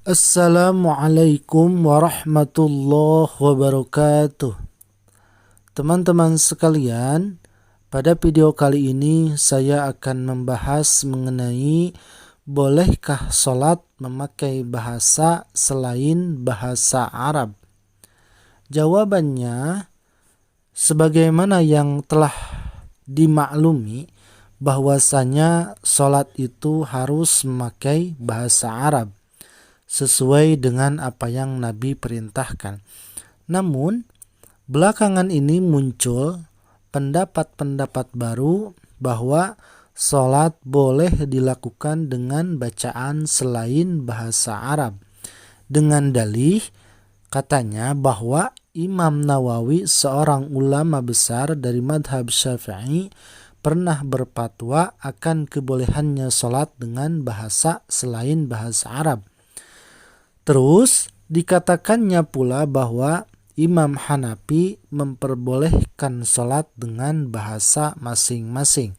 Assalamualaikum warahmatullahi wabarakatuh. Teman-teman sekalian, pada video kali ini saya akan membahas mengenai bolehkah sholat memakai bahasa selain bahasa Arab. Jawabannya, sebagaimana yang telah dimaklumi bahwasanya sholat itu harus memakai bahasa Arab sesuai dengan apa yang Nabi perintahkan. Namun, belakangan ini muncul pendapat-pendapat baru bahwa sholat boleh dilakukan dengan bacaan selain bahasa Arab. Dengan dalih, katanya bahwa Imam Nawawi, seorang ulama besar dari madhab Syafi'i, pernah berfatwa akan kebolehannya sholat dengan bahasa selain bahasa Arab. Terus dikatakannya pula bahwa Imam Hanafi memperbolehkan sholat dengan bahasa masing-masing.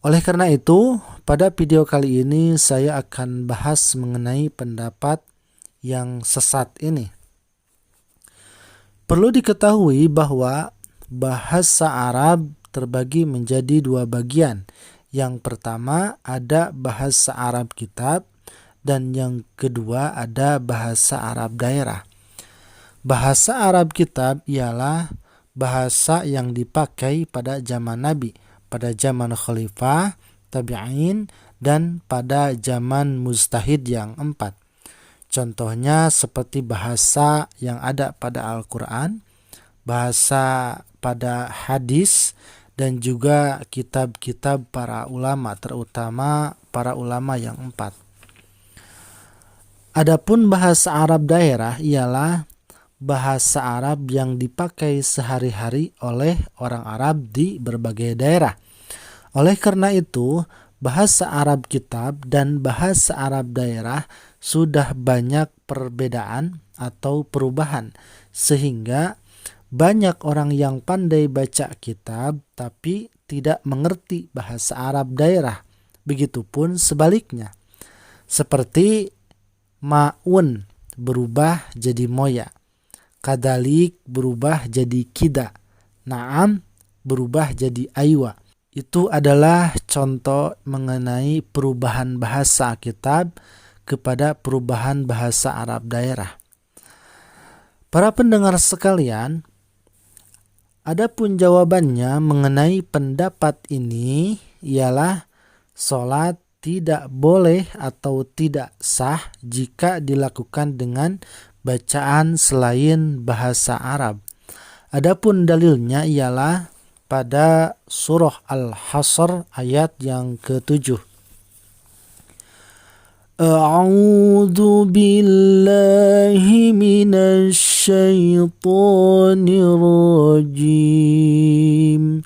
Oleh karena itu, pada video kali ini saya akan bahas mengenai pendapat yang sesat ini. Perlu diketahui bahwa bahasa Arab terbagi menjadi dua bagian. Yang pertama ada bahasa Arab kitab, dan yang kedua ada bahasa Arab daerah. Bahasa Arab kitab ialah bahasa yang dipakai pada zaman Nabi, pada zaman Khalifah, Tabi'in, dan pada zaman Mujtahid yang 4. Contohnya seperti bahasa yang ada pada Al-Quran, bahasa pada hadis, dan juga kitab-kitab para ulama, terutama para ulama yang 4. Adapun bahasa Arab daerah ialah bahasa Arab yang dipakai sehari-hari oleh orang Arab di berbagai daerah. Oleh karena itu, bahasa Arab kitab dan bahasa Arab daerah sudah banyak perbedaan atau perubahan, sehingga banyak orang yang pandai baca kitab tapi tidak mengerti bahasa Arab daerah. Begitupun sebaliknya. Seperti ma'un berubah jadi moya, kadalik berubah jadi kida, na'am berubah jadi aywa. Itu adalah contoh mengenai perubahan bahasa kitab kepada perubahan bahasa Arab daerah. Para pendengar sekalian, adapun jawabannya mengenai pendapat ini ialah sholat tidak boleh atau tidak sah jika dilakukan dengan bacaan selain bahasa Arab. Adapun dalilnya ialah pada surah Al-Hasr ayat yang ke-7. A'udzu billahi minasy syaithanir rajim.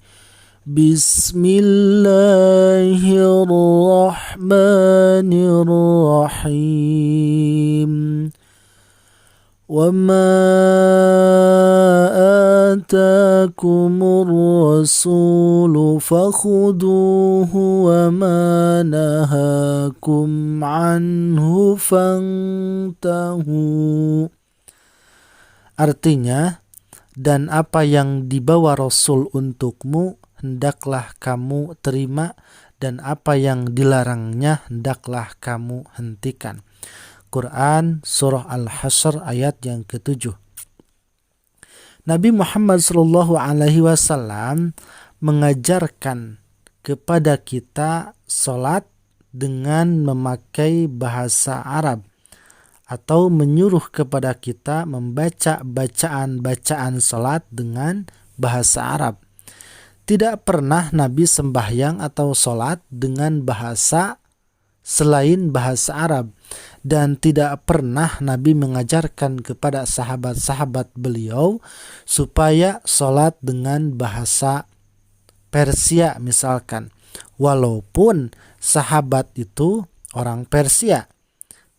Bismillahirrahmanirrahim. Wa ma atakumur rasulu fakhuduhu wa ma nahakum anhu fantahu. Artinya, dan apa yang dibawa Rasul untukmu hendaklah kamu terima, dan apa yang dilarangnya hendaklah kamu hentikan. Quran surah Al-Hasr ayat yang ke-7. Nabi Muhammad SAW mengajarkan kepada kita sholat dengan memakai bahasa Arab, atau menyuruh kepada kita membaca bacaan-bacaan sholat dengan bahasa Arab. Tidak pernah Nabi sembahyang atau sholat dengan bahasa selain bahasa Arab, dan tidak pernah Nabi mengajarkan kepada sahabat-sahabat beliau supaya sholat dengan bahasa Persia misalkan, walaupun sahabat itu orang Persia.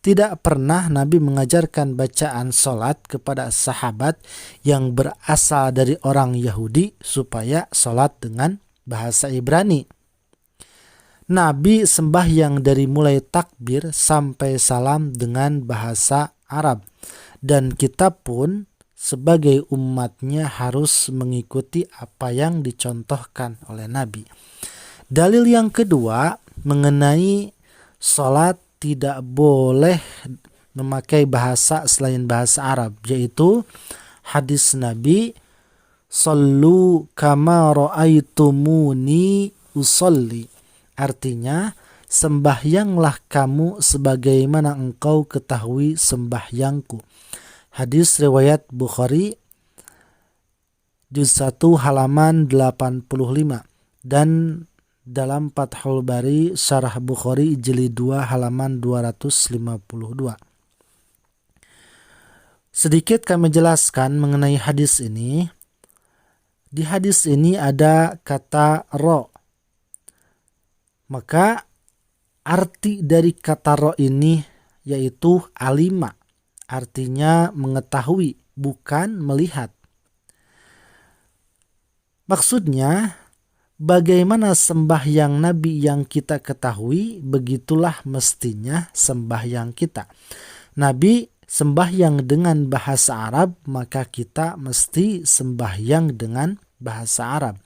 Tidak pernah Nabi mengajarkan bacaan sholat kepada sahabat yang berasal dari orang Yahudi supaya sholat dengan bahasa Ibrani. Nabi sembahyang dari mulai takbir sampai salam dengan bahasa Arab. Dan kita pun sebagai umatnya harus mengikuti apa yang dicontohkan oleh Nabi. Dalil yang kedua mengenai sholat tidak boleh memakai bahasa selain bahasa Arab, yaitu hadis Nabi, "Shallu kama ra'aitumuni usolli." Artinya, sembahyanglah kamu sebagaimana engkau ketahui sembahyangku. Hadis riwayat Bukhari juz 1 halaman 85 dan dalam Fathul Bari Syarah Bukhari jilid 2 halaman 252. Sedikit kami jelaskan mengenai hadis ini. Di hadis ini ada kata ro. Maka arti dari kata ro ini yaitu alima. Artinya mengetahui, bukan melihat. Maksudnya, bagaimana sembahyang Nabi yang kita ketahui, begitulah mestinya sembahyang kita. Nabi sembahyang dengan bahasa Arab, maka kita mesti sembahyang dengan bahasa Arab.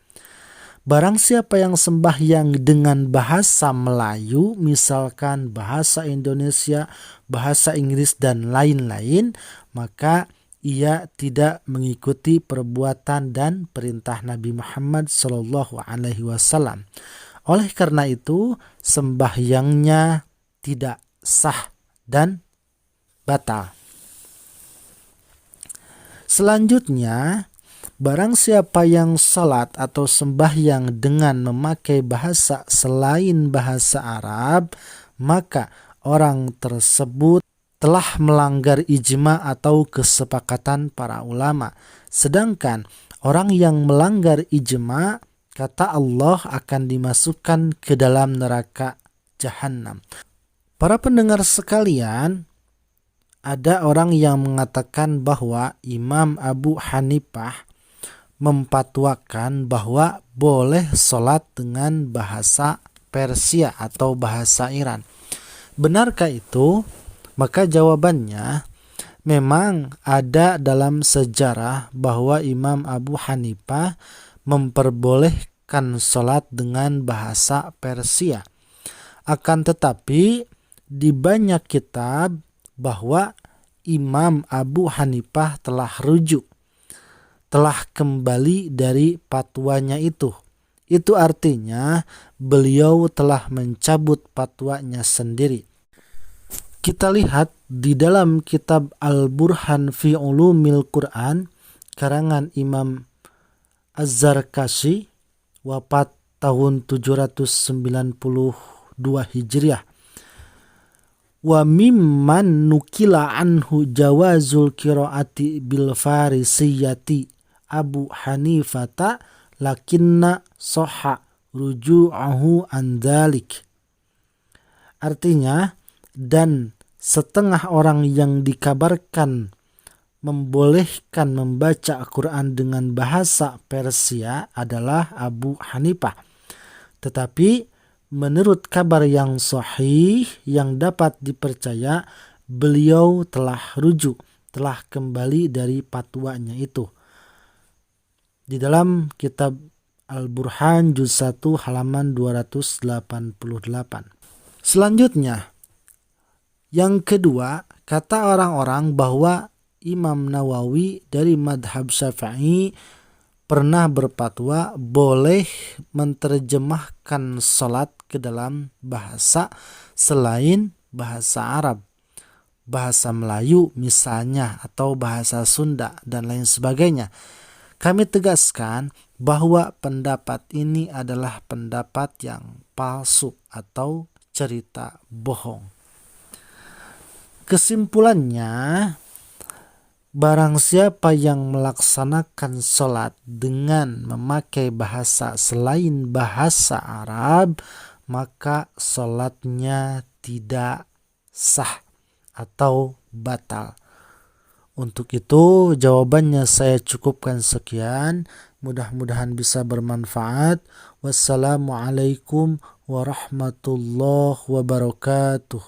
Barang siapa yang sembahyang dengan bahasa Melayu, misalkan bahasa Indonesia, bahasa Inggris, dan lain-lain, maka ia tidak mengikuti perbuatan dan perintah Nabi Muhammad SAW. Oleh karena itu, sembahyangnya tidak sah dan batal. Selanjutnya, barang siapa yang salat atau sembahyang dengan memakai bahasa selain bahasa Arab, maka orang tersebut telah melanggar ijma atau kesepakatan para ulama. Sedangkan orang yang melanggar ijma, kata Allah, akan dimasukkan ke dalam neraka Jahannam. Para pendengar sekalian, ada orang yang mengatakan bahwa Imam Abu Hanifah memfatwakan bahwa boleh sholat dengan bahasa Persia atau bahasa Iran. Benarkah itu? Maka jawabannya, memang ada dalam sejarah bahwa Imam Abu Hanifah memperbolehkan sholat dengan bahasa Persia. Akan tetapi di banyak kitab bahwa Imam Abu Hanifah telah rujuk, telah kembali dari fatwanya itu. Itu artinya beliau telah mencabut fatwanya sendiri. Kita lihat di dalam kitab Al-Burhan fi Ulumil Quran karangan Imam Az-Zarkashi, wafat tahun 792 Hijriah. Wa mimman nukila anhu jawazul qiraati bil farisiyati Abu Hanifata lakinna soha ruju'ahu an dzalik. Artinya, dan setengah orang yang dikabarkan membolehkan membaca Al-Quran dengan bahasa Persia adalah Abu Hanifah. Tetapi menurut kabar yang sahih yang dapat dipercaya, beliau telah rujuk, telah kembali dari fatwanya itu. Di dalam kitab Al-Burhan juz 1 halaman 288. Selanjutnya, yang kedua, kata orang-orang bahwa Imam Nawawi dari madhab Syafi'i pernah berfatwa boleh menerjemahkan salat ke dalam bahasa selain bahasa Arab, bahasa Melayu misalnya, atau bahasa Sunda dan lain sebagainya. Kami tegaskan bahwa pendapat ini adalah pendapat yang palsu atau cerita bohong. Kesimpulannya, barang siapa yang melaksanakan sholat dengan memakai bahasa selain bahasa Arab, maka sholatnya tidak sah atau batal. Untuk itu jawabannya saya cukupkan sekian. Mudah-mudahan bisa bermanfaat. Wassalamualaikum warahmatullahi wabarakatuh.